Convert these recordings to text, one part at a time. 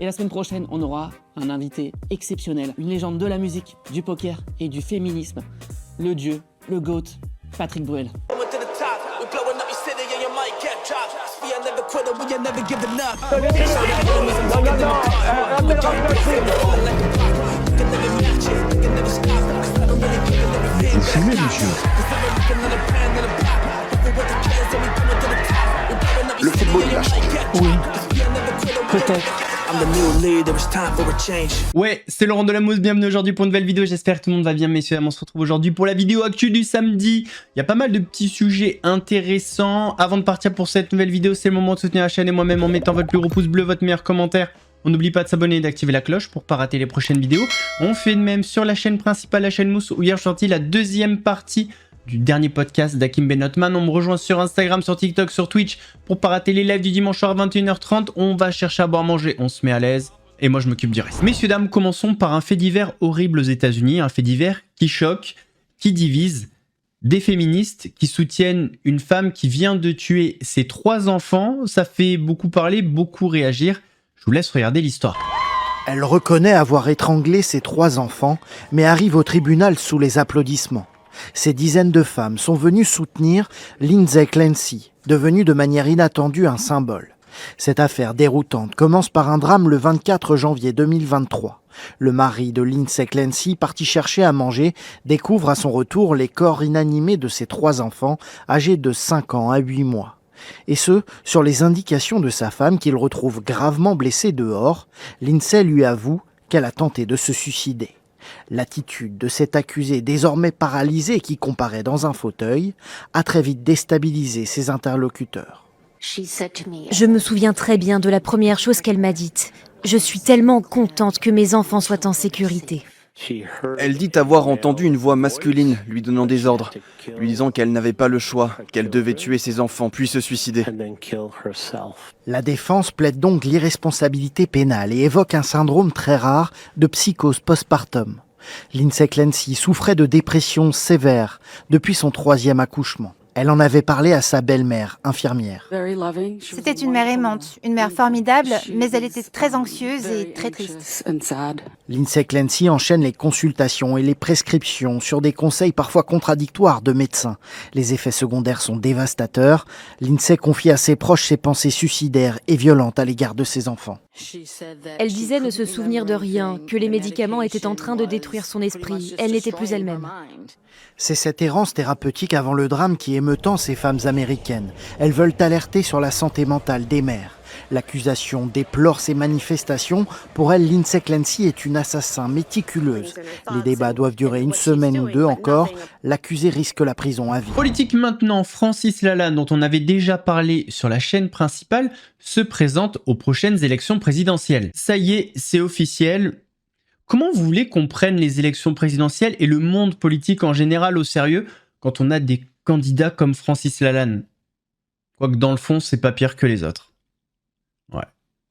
Et la semaine prochaine, on aura un invité exceptionnel, une légende de la musique, du poker et du féminisme, le dieu, le GOAT, Patrick Bruel. Vous fumez, monsieur? Le football, il a changé. Oui, peut-être. Ouais, c'est Laurent Delamousse, bienvenue aujourd'hui pour une nouvelle vidéo, j'espère que tout le monde va bien messieurs, on se retrouve aujourd'hui pour la vidéo actu du samedi. Il y a pas mal de petits sujets intéressants. Avant de partir pour cette nouvelle vidéo, c'est le moment de soutenir la chaîne et moi-même en mettant votre plus gros pouce bleu, votre meilleur commentaire. On n'oublie pas de s'abonner et d'activer la cloche pour pas rater les prochaines vidéos. On fait de même sur la chaîne principale, la chaîne Mousse, où hier je suis sorti la deuxième partie du dernier podcast d'Hakim Benotman. On me rejoint sur Instagram, sur TikTok, sur Twitch pour pas rater les lives du dimanche soir à 21h30. On va chercher à boire, manger, on se met à l'aise et moi je m'occupe du reste. Messieurs, dames, commençons par un fait divers horrible aux États-Unis, un fait divers qui choque, qui divise. Des féministes qui soutiennent une femme qui vient de tuer ses 3 enfants. Ça fait beaucoup parler, beaucoup réagir. Je vous laisse regarder l'histoire. Elle reconnaît avoir étranglé ses 3 enfants, mais arrive au tribunal sous les applaudissements. Ces dizaines de femmes sont venues soutenir Lindsay Clancy, devenue de manière inattendue un symbole. Cette affaire déroutante commence par un drame le 24 janvier 2023. Le mari de Lindsay Clancy, parti chercher à manger, découvre à son retour les corps inanimés de ses 3 enfants, âgés de 5 ans à 8 mois. Et ce, sur les indications de sa femme qu'il retrouve gravement blessée dehors. Lindsay lui avoue qu'elle a tenté de se suicider. L'attitude de cet accusé désormais paralysé qui comparaît dans un fauteuil a très vite déstabilisé ses interlocuteurs. Je me souviens très bien de la première chose qu'elle m'a dite. Je suis tellement contente que mes enfants soient en sécurité. Elle dit avoir entendu une voix masculine lui donnant des ordres, lui disant qu'elle n'avait pas le choix, qu'elle devait tuer ses enfants puis se suicider. La défense plaide donc l'irresponsabilité pénale et évoque un syndrome très rare de psychose postpartum. Lindsay Clancy souffrait de dépression sévère depuis son 3e accouchement. Elle en avait parlé à sa belle-mère, infirmière. C'était une mère aimante, une mère formidable, mais elle était très anxieuse et très triste. Lindsay Clancy enchaîne les consultations et les prescriptions sur des conseils parfois contradictoires de médecins. Les effets secondaires sont dévastateurs. Lindsay confie à ses proches ses pensées suicidaires et violentes à l'égard de ses enfants. Elle disait ne se souvenir de rien, que les médicaments étaient en train de détruire son esprit. Elle n'était plus elle-même. C'est cette errance thérapeutique avant le drame qui émeut tant ces femmes américaines. Elles veulent alerter sur la santé mentale des mères. L'accusation déplore ces manifestations. Pour elle, Lindsay Clancy est une assassin méticuleuse. Les débats doivent durer une semaine ou 2 encore. L'accusé risque la prison à vie. Politique maintenant, Francis Lalanne, dont on avait déjà parlé sur la chaîne principale, se présente aux prochaines élections présidentielles. Ça y est, c'est officiel. Comment vous voulez qu'on prenne les élections présidentielles et le monde politique en général au sérieux quand on a des candidats comme Francis Lalanne? Quoique dans le fond, c'est pas pire que les autres. Ouais.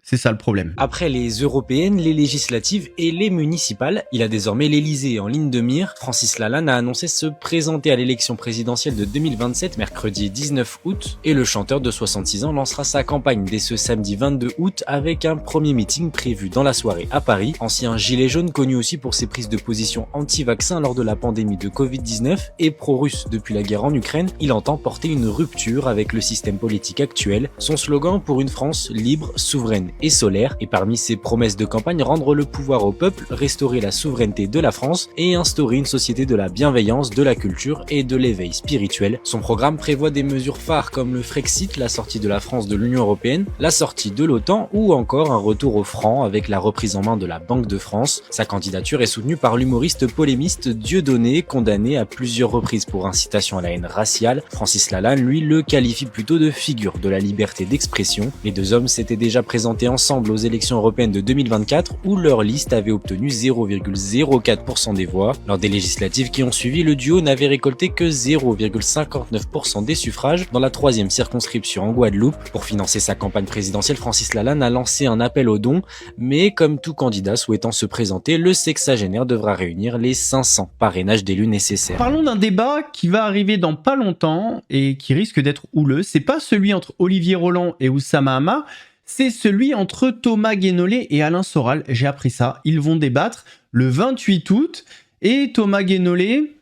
C'est ça le problème. Après les européennes, les législatives et les municipales, il a désormais l'Elysée en ligne de mire. Francis Lalanne a annoncé se présenter à l'élection présidentielle de 2027, mercredi 19 août, et le chanteur de 66 ans lancera sa campagne dès ce samedi 22 août avec un premier meeting prévu dans la soirée à Paris. Ancien gilet jaune connu aussi pour ses prises de position anti-vaccin lors de la pandémie de Covid-19 et pro-russe depuis la guerre en Ukraine, il entend porter une rupture avec le système politique actuel. Son slogan pour une France libre, souveraine et solaire, et parmi ses promesses de campagne, rendre le pouvoir au peuple, restaurer la souveraineté de la France et instaurer une société de la bienveillance, de la culture et de l'éveil spirituel. Son programme prévoit des mesures phares comme le Frexit, la sortie de la France de l'Union Européenne, la sortie de l'OTAN ou encore un retour au franc avec la reprise en main de la Banque de France. Sa candidature est soutenue par l'humoriste polémiste Dieudonné, condamné à plusieurs reprises pour incitation à la haine raciale. Francis Lalanne, lui, le qualifie plutôt de figure de la liberté d'expression. Les deux hommes s'étaient déjà présentés ensemble aux élections européennes de 2024 où leur liste avait obtenu 0,04% des voix. Lors des législatives qui ont suivi, le duo n'avait récolté que 0,59% des suffrages dans la 3e circonscription en Guadeloupe. Pour financer sa campagne présidentielle, Francis Lalanne a lancé un appel aux dons, mais comme tout candidat souhaitant se présenter, le sexagénaire devra réunir les 500 parrainages d'élus nécessaires. Parlons d'un débat qui va arriver dans pas longtemps et qui risque d'être houleux. C'est pas celui entre Olivier Roland et Oussama Hamar, c'est celui entre Thomas Guénolé et Alain Soral. J'ai appris ça. Ils vont débattre le 28 août et Thomas Guénolé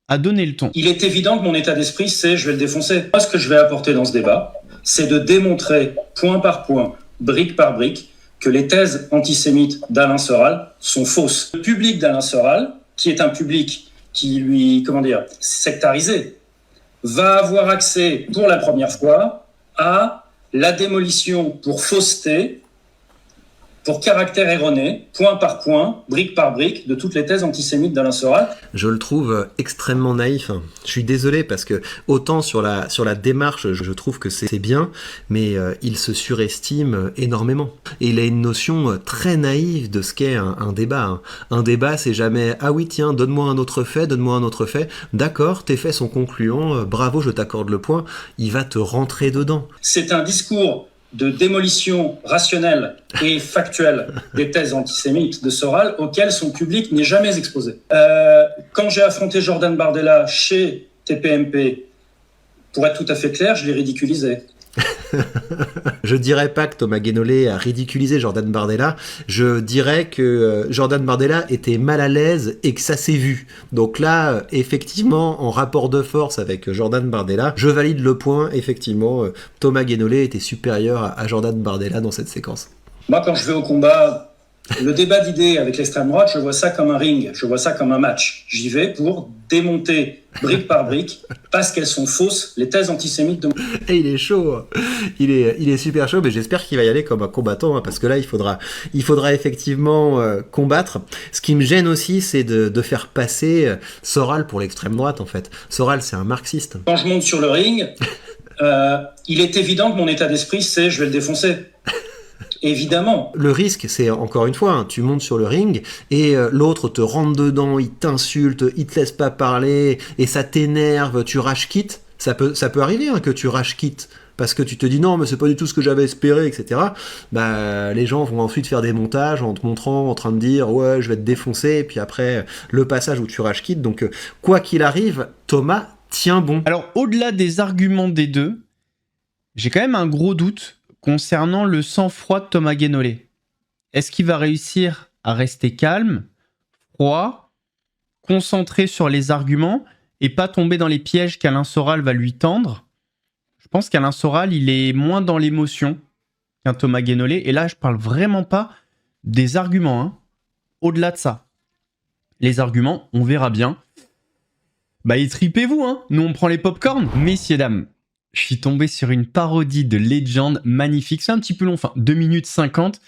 a donné le ton. Il est évident que mon état d'esprit, c'est je vais le défoncer. Moi, ce que je vais apporter dans ce débat, c'est de démontrer point par point, brique par brique, que les thèses antisémites d'Alain Soral sont fausses. Le public d'Alain Soral, qui est un public qui lui, sectarisé, va avoir accès pour la première fois à la démolition pour fausseté, pour caractère erroné, point par point, brique par brique, de toutes les thèses antisémites d'Alain Soral. Je le trouve extrêmement naïf. Je suis désolé parce que autant sur la démarche, je trouve que c'est bien, mais il se surestime énormément. Et il a une notion très naïve de ce qu'est un débat. Un débat, c'est jamais « Ah oui, tiens, donne-moi un autre fait, donne-moi un autre fait. D'accord, tes faits sont concluants, bravo, je t'accorde le point. » Il va te rentrer dedans. C'est un discours de démolition rationnelle et factuelle des thèses antisémites de Soral auxquelles son public n'est jamais exposé. Quand j'ai affronté Jordan Bardella chez TPMP, pour être tout à fait clair, je l'ai ridiculisé. Je dirais pas que Thomas Guénolé a ridiculisé Jordan Bardella, je dirais que Jordan Bardella était mal à l'aise et que ça s'est vu. Donc là, effectivement, en rapport de force avec Jordan Bardella, je valide le point, effectivement, Thomas Guénolé était supérieur à Jordan Bardella dans cette séquence. Moi, quand je vais au combat, le débat d'idées avec l'extrême droite, je vois ça comme un ring, je vois ça comme un match. J'y vais pour démonter brique par brique, parce qu'elles sont fausses, les thèses antisémites de... Et il est chaud, il est super chaud, mais j'espère qu'il va y aller comme un combattant, parce que là, il faudra effectivement combattre. Ce qui me gêne aussi, c'est de faire passer Soral pour l'extrême droite, en fait. Soral, c'est un marxiste. Quand je monte sur le ring, il est évident que mon état d'esprit, c'est je vais le défoncer. Évidemment. Le risque, c'est encore une fois, tu montes sur le ring et l'autre te rentre dedans, il t'insulte, il te laisse pas parler et ça t'énerve, tu rage quitte. Ça peut arriver que tu rage quitte parce que tu te dis non, mais c'est pas du tout ce que j'avais espéré, etc. Bah, les gens vont ensuite faire des montages en te montrant, en train de dire ouais, je vais te défoncer, et puis après le passage où tu rage quitte. Donc, quoi qu'il arrive, Thomas tient bon. Alors, au-delà des arguments des deux, j'ai quand même un gros doute concernant le sang-froid de Thomas Guénolé. Est-ce qu'il va réussir à rester calme, froid, concentré sur les arguments et pas tomber dans les pièges qu'Alain Soral va lui tendre? Je pense qu'Alain Soral, il est moins dans l'émotion qu'un Thomas Guénolé. Et là, je parle vraiment pas des arguments. Hein. Au-delà de ça, les arguments, on verra bien. Bah, étripez-vous, hein. Nous, on prend les pop-corn. Messieurs, dames, je suis tombé sur une parodie de Legend magnifique. C'est un petit peu long, enfin 2 minutes 50.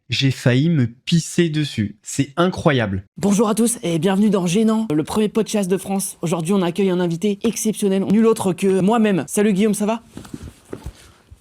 J'ai failli me pisser dessus. C'est incroyable. Bonjour à tous et bienvenue dans Gênant, le premier podcast de France. Aujourd'hui, on accueille un invité exceptionnel, nul autre que moi-même. Salut Guillaume, ça va ?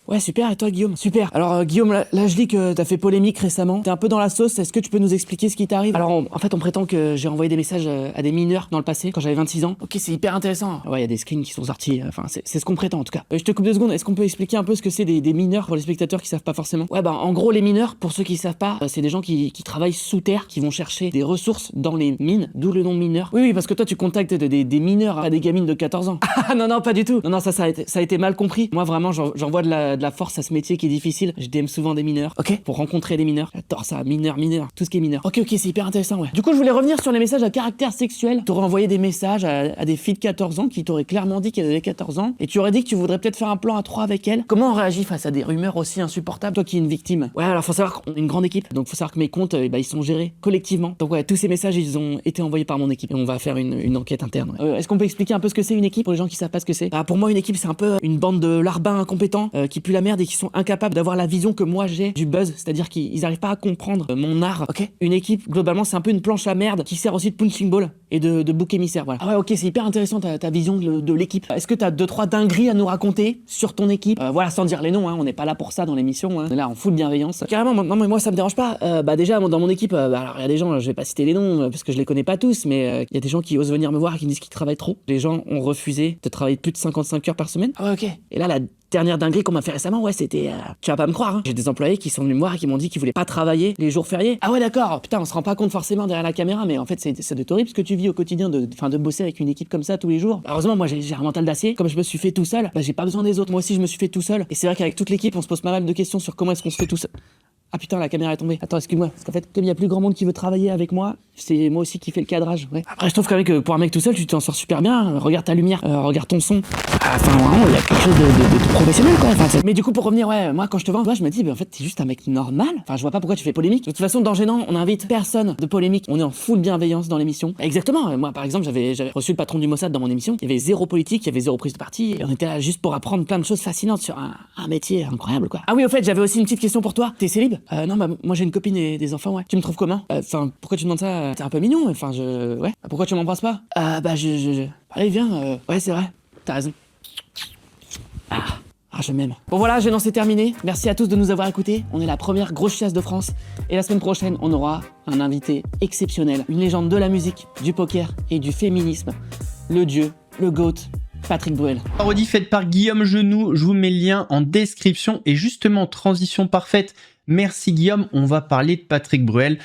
Ouais, super, et toi Guillaume? Super. Alors Guillaume, là je lis que t'as fait polémique récemment. T'es un peu dans la sauce, est-ce que tu peux nous expliquer ce qui t'arrive? Alors en fait on prétend que j'ai envoyé des messages à des mineurs dans le passé, quand j'avais 26 ans. Ok, c'est hyper intéressant. Ouais, il y a des screens qui sont sortis, enfin c'est ce qu'on prétend en tout cas. Je te coupe 2 secondes, est-ce qu'on peut expliquer un peu ce que c'est des mineurs pour les spectateurs qui savent pas forcément? Ouais, bah en gros les mineurs, pour ceux qui savent pas, c'est des gens qui travaillent sous terre, qui vont chercher des ressources dans les mines, d'où le nom mineur. Oui, parce que toi tu contactes des mineurs à des gamines de 14 ans. Ah non, pas du tout. Non, ça a été mal compris. Moi vraiment j'envoie de la force à ce métier qui est difficile. Je DM souvent des mineurs, ok, pour rencontrer des mineurs. J'adore ça, mineurs, tout ce qui est mineur. Ok, c'est hyper intéressant, ouais. Du coup, je voulais revenir sur les messages à caractère sexuel. T'aurais envoyé des messages à des filles de 14 ans qui t'auraient clairement dit qu'elles avaient 14 ans et tu aurais dit que tu voudrais peut-être faire un plan à 3 avec elles. Comment on réagit face à des rumeurs aussi insupportables, toi qui es une victime? Ouais, alors faut savoir qu'on est une grande équipe, donc faut savoir que mes comptes, ils sont gérés collectivement. Donc ouais, tous ces messages, ils ont été envoyés par mon équipe et on va faire une enquête interne. Ouais. Est-ce qu'on peut expliquer un peu ce que c'est une équipe pour les gens qui savent pas ce que c'est? Pour moi, une équipe, c'est un peu une bande de larbins incompétents qui puent la merde et qui sont incapables d'avoir la vision que moi j'ai du buzz, c'est-à-dire qu'ils arrivent pas à comprendre mon art, ok? Une équipe, globalement, c'est un peu une planche à merde qui sert aussi de punching ball et de bouc émissaire, voilà. Ah ouais, ok, c'est hyper intéressant ta vision de l'équipe. Est-ce que t'as 2-3 dingueries à nous raconter sur ton équipe? Voilà, sans dire les noms, hein, on n'est pas là pour ça dans l'émission, hein. On est là en full bienveillance. Carrément, non mais moi ça me dérange pas. Déjà, dans mon équipe, alors il y a des gens, je vais pas citer les noms parce que je les connais pas tous, mais il y a des gens qui osent venir me voir et qui me disent qu'ils travaillent trop. Les gens ont refusé de travailler plus de 55 heures par semaine. Ah ouais, ok. Et là, la dernière dinguerie qu'on m'a fait récemment, ouais, c'était... tu vas pas me croire, hein. J'ai des employés qui sont venus me voir et qui m'ont dit qu'ils voulaient pas travailler les jours fériés. Ah ouais, d'accord. Putain, on se rend pas compte forcément derrière la caméra, mais en fait, ça doit être horrible ce que tu vis. suivi au quotidien de bosser avec une équipe comme ça tous les jours. Heureusement, moi j'ai un mental d'acier. Comme je me suis fait tout seul, bah, j'ai pas besoin des autres. Moi aussi, je me suis fait tout seul. Et c'est vrai qu'avec toute l'équipe, on se pose pas mal de questions sur comment est-ce qu'on se fait tout seul. Ah putain, la caméra est tombée. Attends, excuse-moi. Parce qu'en fait, comme il y a plus grand monde qui veut travailler avec moi, c'est moi aussi qui fais le cadrage. Ouais. Après, je trouve quand même que pour un mec tout seul, tu t'en sors super bien. Regarde ta lumière, regarde ton son. Enfin, vraiment, il y a quelque chose de professionnel, quoi. Enfin, mais du coup, pour revenir, ouais, moi, quand je te vois, je me dis, bah, en fait, t'es juste un mec normal. Enfin, je vois pas pourquoi tu fais polémique. De toute façon, dans Gênant, on invite personne de polémique. On est en full bienveillance dans l'émission. Exactement. Moi, par exemple, j'avais reçu le patron du Mossad dans mon émission. Il y avait zéro politique, il y avait zéro prise de parti. Et on était là juste pour apprendre plein de choses fascinantes sur un métier incroyable, quoi. Ah oui, au fait, j'avais aussi une petite question pour toi. T'es célib? Non, bah, moi, j'ai une copine et des enfants, ouais. Tu me trouves comment? Enfin, pourquoi tu demandes ça? T'es un peu mignon, enfin, ouais. Pourquoi tu m'embrasses pas? Allez, viens, ouais, c'est vrai. T'as raison. Je m'aime. Bon voilà, Gênant, c'est terminé. Merci à tous de nous avoir écoutés. On est la première grosse chiasse de France. Et la semaine prochaine, on aura un invité exceptionnel. Une légende de la musique, du poker et du féminisme. Le dieu, le GOAT, Patrick Bruel. Parodie faite par Guillaume Genoux. Je vous mets le lien en description. Et justement, transition parfaite. Merci Guillaume. On va parler de Patrick Bruel.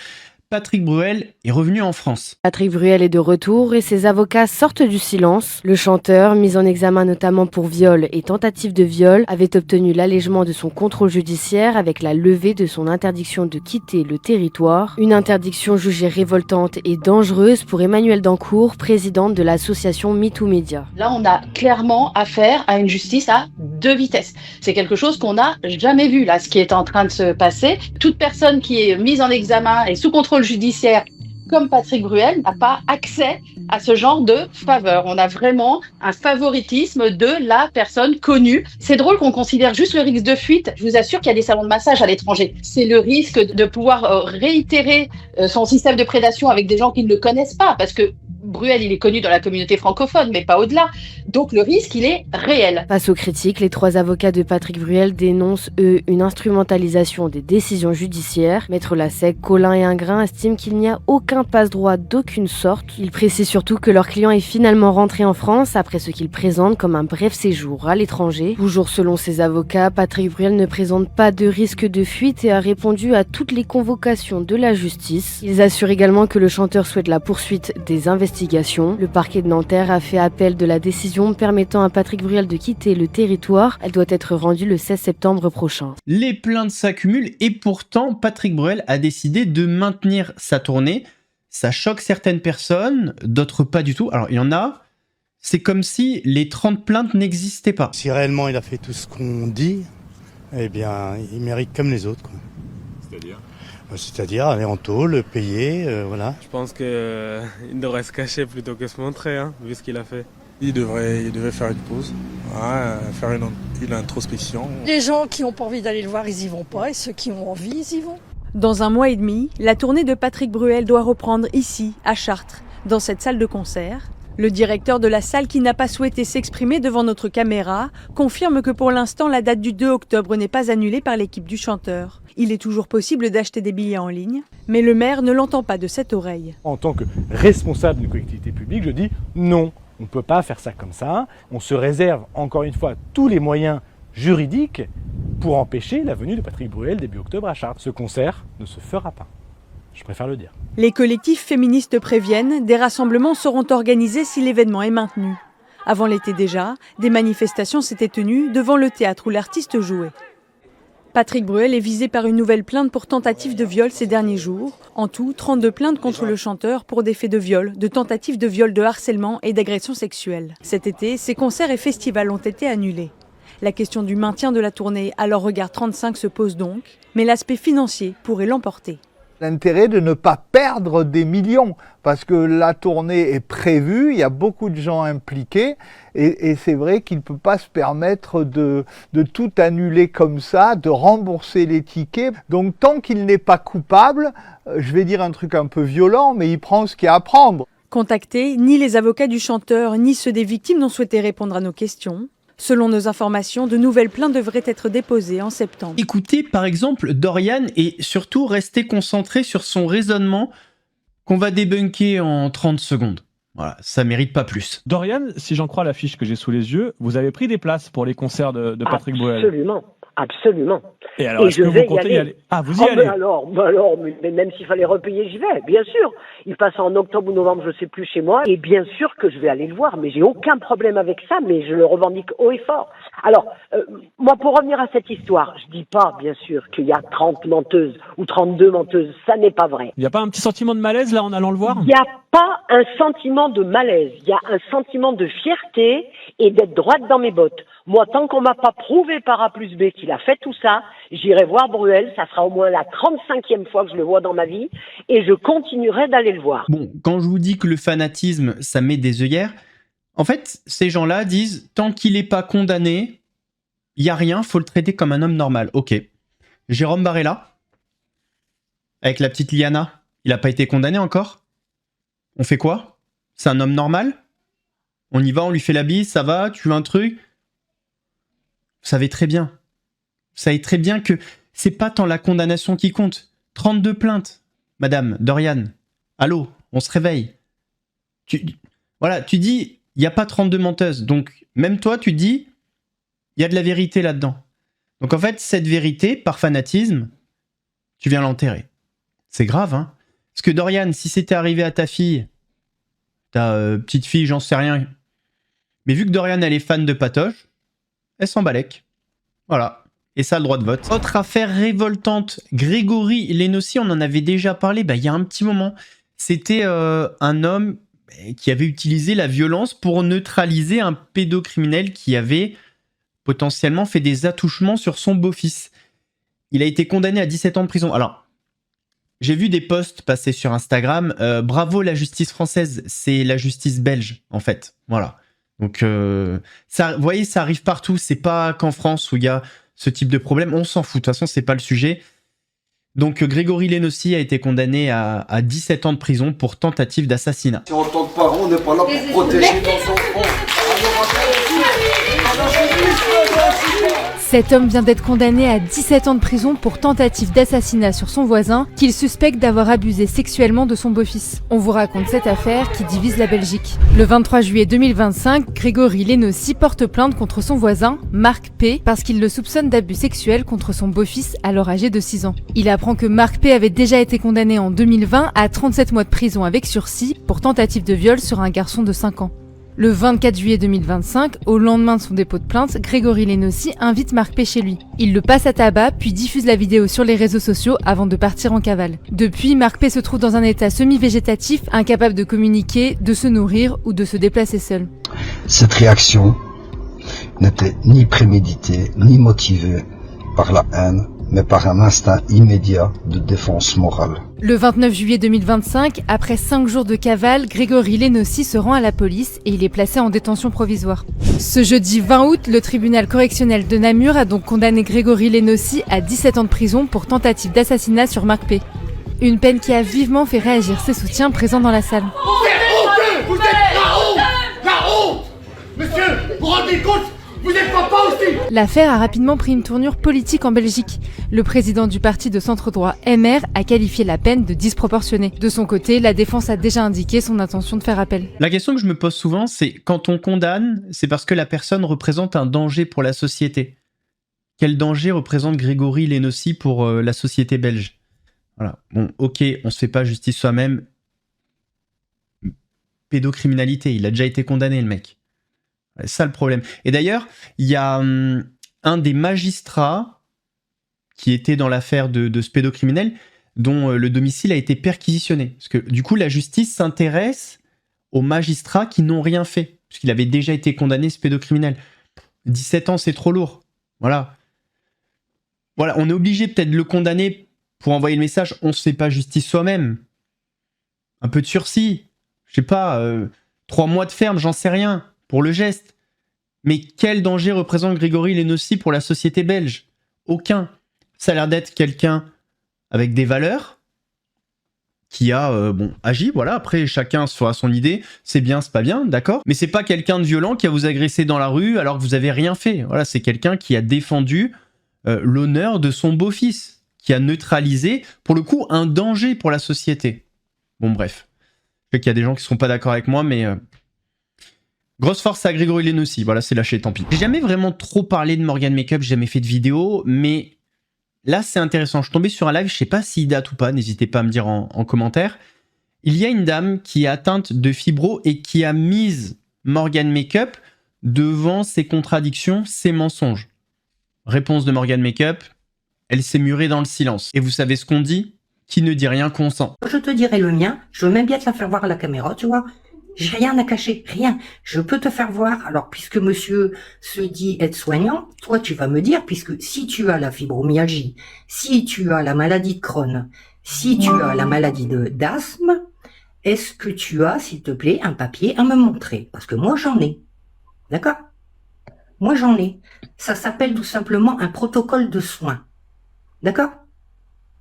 Patrick Bruel est revenu en France. Patrick Bruel est de retour et ses avocats sortent du silence. Le chanteur, mis en examen notamment pour viol et tentative de viol, avait obtenu l'allègement de son contrôle judiciaire avec la levée de son interdiction de quitter le territoire. Une interdiction jugée révoltante et dangereuse pour Emmanuelle Dancourt, présidente de l'association MeToo Média. Là, on a clairement affaire à une justice à deux vitesses. C'est quelque chose qu'on n'a jamais vu, là, ce qui est en train de se passer. Toute personne qui est mise en examen et sous contrôle judiciaire, comme Patrick Bruel, n'a pas accès à ce genre de faveur. On a vraiment un favoritisme de la personne connue. C'est drôle qu'on considère juste le risque de fuite. Je vous assure qu'il y a des salons de massage à l'étranger. C'est le risque de pouvoir réitérer son système de prédation avec des gens qui ne le connaissent pas, parce que Bruel, il est connu dans la communauté francophone, mais pas au-delà. Donc le risque, il est réel. Face aux critiques, les trois avocats de Patrick Bruel dénoncent, eux, une instrumentalisation des décisions judiciaires. Maître Lassec, Colin et Ingrin estiment qu'il n'y a aucun passe-droit d'aucune sorte. Ils précisent surtout que leur client est finalement rentré en France après ce qu'ils présentent comme un bref séjour à l'étranger. Toujours selon ses avocats, Patrick Bruel ne présente pas de risque de fuite et a répondu à toutes les convocations de la justice. Ils assurent également que le chanteur souhaite la poursuite des investigations. Le parquet de Nanterre a fait appel de la décision permettant à Patrick Bruel de quitter le territoire. Elle doit être rendue le 16 septembre prochain. Les plaintes s'accumulent et pourtant Patrick Bruel a décidé de maintenir sa tournée. Ça choque certaines personnes, d'autres pas du tout. Alors il y en a, c'est comme si les 30 plaintes n'existaient pas. Si réellement il a fait tout ce qu'on dit, eh bien il mérite comme les autres, quoi. C'est-à-dire aller en tôle, payer, voilà. Je pense qu'il devrait se cacher plutôt que se montrer, hein, vu ce qu'il a fait. Il devrait faire une pause, faire une introspection. Les gens qui n'ont pas envie d'aller le voir, ils y vont pas, et ceux qui ont envie, ils y vont. Dans un mois et demi, la tournée de Patrick Bruel doit reprendre ici, à Chartres, dans cette salle de concert. Le directeur de la salle, qui n'a pas souhaité s'exprimer devant notre caméra, confirme que pour l'instant, la date du 2 octobre n'est pas annulée par l'équipe du chanteur. Il est toujours possible d'acheter des billets en ligne, mais le maire ne l'entend pas de cette oreille. En tant que responsable d'une collectivité publique, je dis non, on ne peut pas faire ça comme ça. On se réserve encore une fois tous les moyens juridiques pour empêcher la venue de Patrick Bruel début octobre à Chartres. Ce concert ne se fera pas. Je préfère le dire. Les collectifs féministes préviennent, des rassemblements seront organisés si l'événement est maintenu. Avant l'été déjà, des manifestations s'étaient tenues devant le théâtre où l'artiste jouait. Patrick Bruel est visé par une nouvelle plainte pour tentative de viol ces derniers jours. En tout, 32 plaintes contre le chanteur pour des faits de viol, de tentative de viol, de harcèlement et d'agression sexuelle. Cet été, ses concerts et festivals ont été annulés. La question du maintien de la tournée à leur regard 35 se pose donc, mais l'aspect financier pourrait l'emporter. L'intérêt de ne pas perdre des millions, parce que la tournée est prévue, il y a beaucoup de gens impliqués, et c'est vrai qu'il ne peut pas se permettre de tout annuler comme ça, de rembourser les tickets. Donc tant qu'il n'est pas coupable, je vais dire un truc un peu violent, mais il prend ce qu'il y a à prendre. Contactés, ni les avocats du chanteur, ni ceux des victimes n'ont souhaité répondre à nos questions. Selon nos informations, de nouvelles plaintes devraient être déposées en septembre. Écoutez par exemple Dorian et surtout restez concentré sur son raisonnement qu'on va débunker en 30 secondes. Voilà, ça mérite pas plus. Dorian, si j'en crois l'affiche que j'ai sous les yeux, vous avez pris des places pour les concerts de Patrick Bruel. Absolument. Absolument. Et alors, est-ce que vous comptez y aller? Ah, vous y allez? Mais même s'il fallait repayer, j'y vais, bien sûr. Il passe en octobre ou novembre, je sais plus, chez moi, et bien sûr que je vais aller le voir, mais j'ai aucun problème avec ça, mais je le revendique haut et fort. Alors, moi, pour revenir à cette histoire, je dis pas, bien sûr, qu'il y a 30 menteuses ou 32 menteuses, ça n'est pas vrai. Il n'y a pas un petit sentiment de malaise, là, en allant le voir? Il n'y a pas un sentiment de malaise, il y a un sentiment de fierté et d'être droite dans mes bottes. Moi, tant qu'on m'a pas prouvé par A plus B qu'il a fait tout ça, j'irai voir Bruel, ça sera au moins la 35e fois que je le vois dans ma vie, et je continuerai d'aller le voir. Bon, quand je vous dis que le fanatisme, ça met des œillères, en fait, ces gens-là disent, tant qu'il n'est pas condamné, il n'y a rien, faut le traiter comme un homme normal. Ok. Jérôme Barella, avec la petite Liana, il n'a pas été condamné encore? On fait quoi? C'est un homme normal? On y va, on lui fait la bise, ça va, tu veux un truc? Vous savez très bien. Vous savez très bien que c'est pas tant la condamnation qui compte. 32 plaintes. Madame, Dorian. Allô, on se réveille. Voilà, tu dis, il n'y a pas 32 menteuses. Donc, même toi, tu dis, il y a de la vérité là-dedans. Donc, en fait, cette vérité, par fanatisme, tu viens l'enterrer. C'est grave, hein? Parce que Dorian, si c'était arrivé à ta fille, ta petite fille, j'en sais rien. Mais vu que Dorian, elle est fan de Patoche, elle s'en balèque. Voilà. Et ça a le droit de vote. Autre affaire révoltante, Grégory Lenossi, on en avait déjà parlé il y a un petit moment. C'était un homme qui avait utilisé la violence pour neutraliser un pédocriminel qui avait potentiellement fait des attouchements sur son beau-fils. Il a été condamné à 17 ans de prison. Alors, j'ai vu des posts passer sur Instagram. Bravo la justice française, c'est la justice belge, en fait. Voilà. Donc, ça, vous voyez, ça arrive partout. C'est pas qu'en France où il y a ce type de problème. On s'en fout. De toute façon, c'est pas le sujet. Donc, Grégory Lenossi a été condamné à 17 ans de prison pour tentative d'assassinat. Si en tant que parent, on n'est pas là pour protéger nos enfants. Cet homme vient d'être condamné à 17 ans de prison pour tentative d'assassinat sur son voisin, qu'il suspecte d'avoir abusé sexuellement de son beau-fils. On vous raconte cette affaire qui divise la Belgique. Le 23 juillet 2025, Grégory Lenossi porte plainte contre son voisin, Marc P, parce qu'il le soupçonne d'abus sexuels contre son beau-fils alors âgé de 6 ans. Il apprend que Marc P avait déjà été condamné en 2020 à 37 mois de prison avec sursis pour tentative de viol sur un garçon de 5 ans. Le 24 juillet 2025, au lendemain de son dépôt de plainte, Grégory Lenossi invite Marc P chez lui. Il le passe à tabac, puis diffuse la vidéo sur les réseaux sociaux avant de partir en cavale. Depuis, Marc P se trouve dans un état semi-végétatif, incapable de communiquer, de se nourrir ou de se déplacer seul. Cette réaction n'était ni préméditée, ni motivée par la haine, mais par un instinct immédiat de défense morale. Le 29 juillet 2025, après 5 jours de cavale, Grégory Lenossi se rend à la police et il est placé en détention provisoire. Ce jeudi 20 août, le tribunal correctionnel de Namur a donc condamné Grégory Lenossi à 17 ans de prison pour tentative d'assassinat sur Marc P. Une peine qui a vivement fait réagir ses soutiens présents dans la salle. Vous êtes la honte! Monsieur, vous rendez compte? Vous êtes papa aussi! L'affaire a rapidement pris une tournure politique en Belgique. Le président du parti de centre-droit MR a qualifié la peine de disproportionnée. De son côté, la défense a déjà indiqué son intention de faire appel. La question que je me pose souvent, c'est quand on condamne, c'est parce que la personne représente un danger pour la société. Quel danger représente Grégory Lenossi pour la société belge? Voilà. Bon, ok, on se fait pas justice soi-même. Pédocriminalité, il a déjà été condamné, le mec. C'est ça le problème. Et d'ailleurs, il y a un des magistrats qui était dans l'affaire de ce pédocriminel dont le domicile a été perquisitionné. Parce que du coup, la justice s'intéresse aux magistrats qui n'ont rien fait. Parce qu'il avait déjà été condamné, ce pédocriminel. 17 ans, c'est trop lourd. Voilà. Voilà, on est obligé peut-être de le condamner pour envoyer le message, on ne se fait pas justice soi-même. Un peu de sursis. Je sais pas, 3 mois de ferme, j'en sais rien. Pour le geste. Mais quel danger représente Grégory Lenossi pour la société belge? Aucun. Ça a l'air d'être quelqu'un avec des valeurs qui a agi, voilà. Après, chacun se fera son idée. C'est bien, c'est pas bien, d'accord? Mais c'est pas quelqu'un de violent qui a vous agressé dans la rue alors que vous avez rien fait. Voilà, c'est quelqu'un qui a défendu l'honneur de son beau-fils, qui a neutralisé, pour le coup, un danger pour la société. Bon, bref. Je sais qu'il y a des gens qui ne seront pas d'accord avec moi, mais Grosse force à Grégory Leno aussi, voilà, c'est lâché, tant pis. J'ai jamais vraiment trop parlé de Morgan Makeup, j'ai jamais fait de vidéo, mais là c'est intéressant. Je suis tombé sur un live, je sais pas s'il date ou pas, n'hésitez pas à me dire en commentaire. Il y a une dame qui est atteinte de fibro et qui a mise Morgan Makeup devant ses contradictions, ses mensonges. Réponse de Morgan Makeup, elle s'est murée dans le silence. Et vous savez ce qu'on dit? Qui ne dit rien consent. Je te dirai le mien, je veux même bien te la faire voir à la caméra, tu vois. J'ai rien à cacher, rien. Je peux te faire voir. Alors, puisque monsieur se dit être soignant, toi, tu vas me dire, puisque si tu as la fibromyalgie, si tu as la maladie de Crohn, si tu as la maladie d'asthme, est-ce que tu as, s'il te plaît, un papier à me montrer? Parce que moi, j'en ai. D'accord? Moi, j'en ai. Ça s'appelle tout simplement un protocole de soins. D'accord?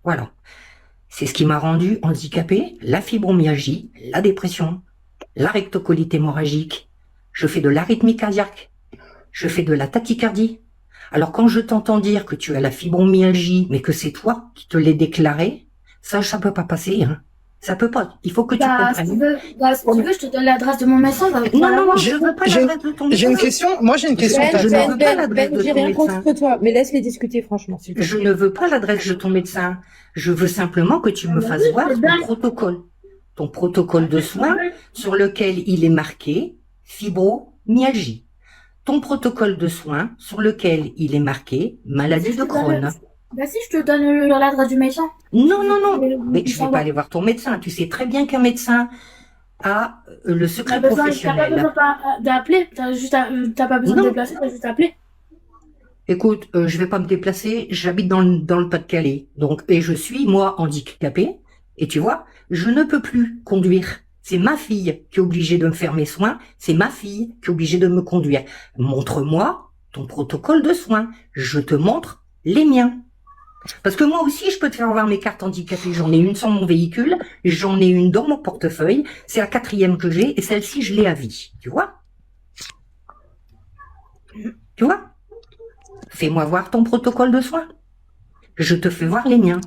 Voilà. C'est ce qui m'a rendu handicapé, la fibromyalgie, la dépression, la rectocolite hémorragique. Je fais de l'arythmie cardiaque. Je fais de la tachycardie. Alors quand je t'entends dire que tu as la fibromyalgie, mais que c'est toi qui te l'ai déclaré, ça peut pas passer, hein. Ça peut pas. Il faut que tu comprennes. Si tu veux, je te donne l'adresse de mon médecin. Non, je veux pas l'adresse de ton médecin. J'ai une question. Moi, j'ai une question. Je ne veux pas l'adresse de ton médecin. Contre toi, mais laisse-les discuter, franchement. Je ne veux pas l'adresse de ton médecin. Je veux simplement que tu me fasses voir ton protocole. Ton protocole de soins sur lequel il est marqué fibromyalgie. Ton protocole de soins sur lequel il est marqué maladie de Crohn. Bah si, je te donne l'adresse du médecin. Non. Mais je vais pas aller voir ton médecin. Tu sais très bien qu'un médecin a le secret professionnel. T'as pas besoin d'appeler. T'as pas besoin de déplacer, t'as juste appelé. Écoute, je vais pas me déplacer. J'habite dans le Pas-de-Calais. Donc, et je suis, moi, handicapée. Et tu vois, je ne peux plus conduire. C'est ma fille qui est obligée de me faire mes soins. C'est ma fille qui est obligée de me conduire. Montre-moi ton protocole de soins. Je te montre les miens. Parce que moi aussi, je peux te faire voir mes cartes handicapées. J'en ai une sur mon véhicule, j'en ai une dans mon portefeuille. C'est la 4e que j'ai, et celle-ci, je l'ai à vie. Tu vois? Tu vois? Fais-moi voir ton protocole de soins. Je te fais voir les miens.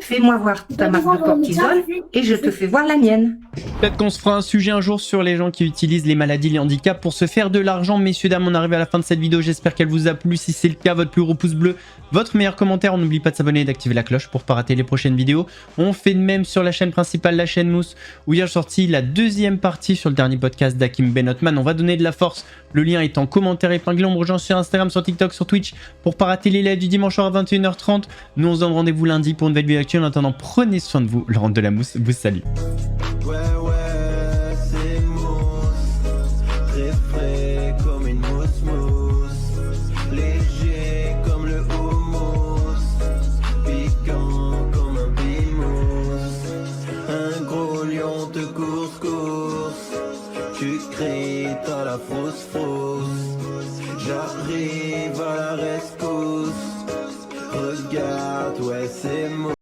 Fais-moi voir ta marque de cortisone et je te fais voir la mienne. Peut-être qu'on se fera un sujet un jour sur les gens qui utilisent les maladies, les handicaps pour se faire de l'argent. Messieurs, dames, on arrive à la fin de cette vidéo. J'espère qu'elle vous a plu. Si c'est le cas, votre plus gros pouce bleu, votre meilleur commentaire. On n'oublie pas de s'abonner et d'activer la cloche pour ne pas rater les prochaines vidéos. On fait de même sur la chaîne principale, la chaîne Mousse, où hier sorti la 2e partie sur le dernier podcast d'Hakim Benotman. On va donner de la force. Le lien est en commentaire épinglé. On me rejoint sur Instagram, sur TikTok, sur Twitch pour ne pas rater les lives du dimanche soir à 21h30. Nous, on se donne rendez-vous lundi pour une nouvelle vidéo actuelle. En attendant, prenez soin de vous. Laurent de la Mousse vous salue. C'est mousse, très frais comme une mousse, léger comme le houmous, piquant comme un bimous. Un gros lion te course, tu cries, t'as la frousse.